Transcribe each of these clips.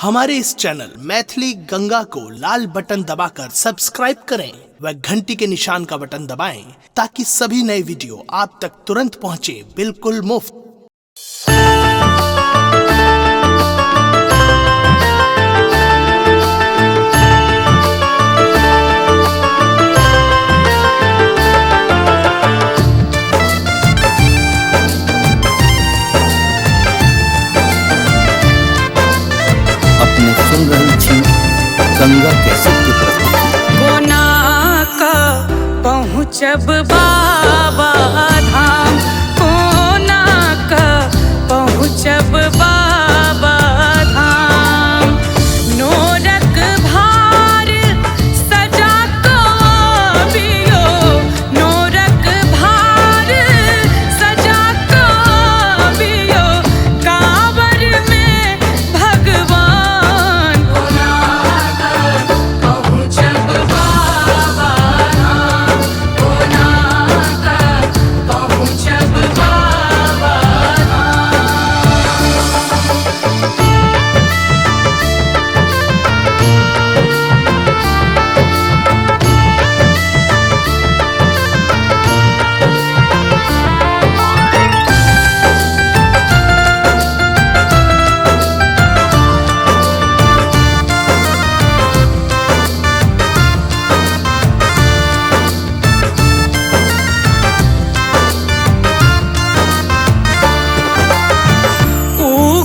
हमारे इस चैनल मैथिली गंगा को लाल बटन दबाकर सब्सक्राइब करें व घंटी के निशान का बटन दबाएं ताकि सभी नए वीडियो आप तक तुरंत पहुंचे बिल्कुल मुफ्त। सुन रही थी गंगा कैसेट की प्रस्तुति। कोना का पहुँचब बाबा धाम, कोना का पहुँचब बाबा धाम। नोरक भार सजा को बियो, नोरक भार सजा को बियो, कांवर में भगवान।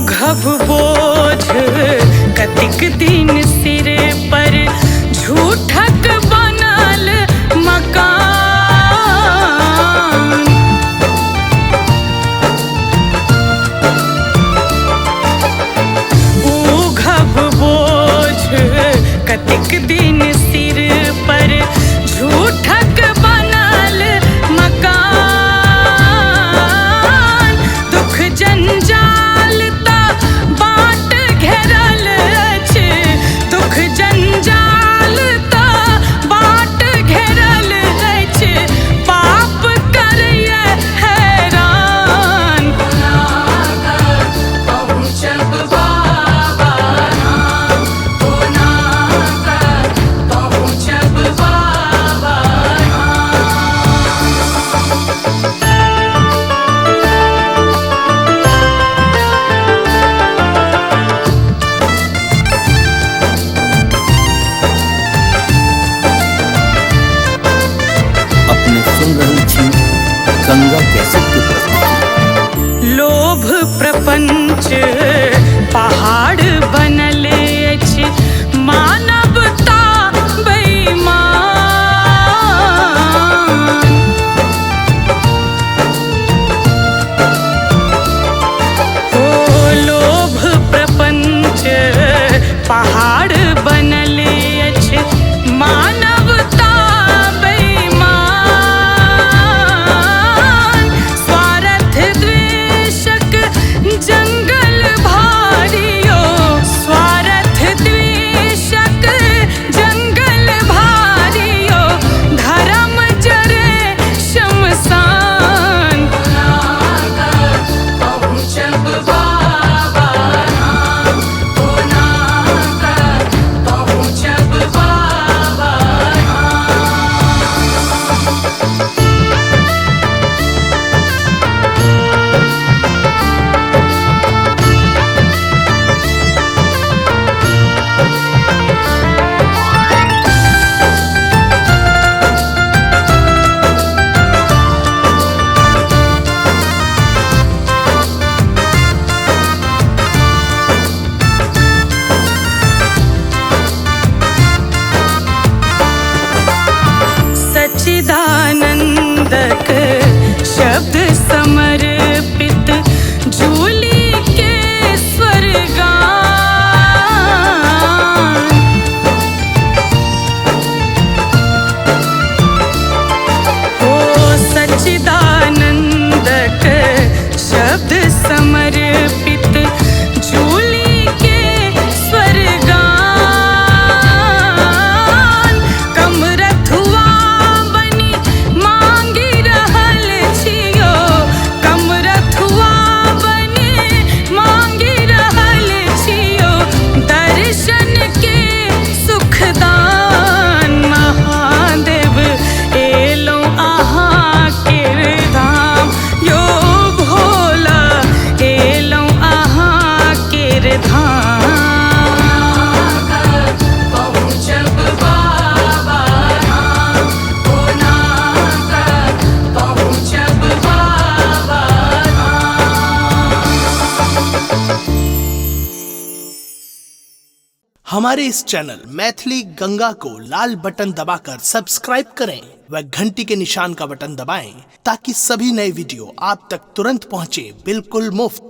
घब बोझ कतिक दिन सिर पर, झूठक बनल मकान। घब बोझ कतिक दिन सिर पर, झूठक बनल मकान। दुख जंजाल बाट घेरल अछि, दुख जंजाल बाट घेरल अछि, पाप करैए हैरान। पहुँचब बाबा धाम, कोना पहुँचब बाबा सुन रही थी गंगा कैसेट की प्रस्तुति। लोभ प्रपंच पहाड़ बनल अछि, मानवता बेईमान। ओ लोभ प्रपंच पहाड़ बनल अछि, मानवता जंगल भारियो, स्वार्थ द्वेषक जंगल भारियो, धर्म जरे शमशान। पहुँचब बाबा धाम, कोना हमारे इस चैनल मैथिली गंगा को लाल बटन दबाकर सब्सक्राइब करें व घंटी के निशान का बटन दबाएं ताकि सभी नए वीडियो आप तक तुरंत पहुंचे बिल्कुल मुफ्त।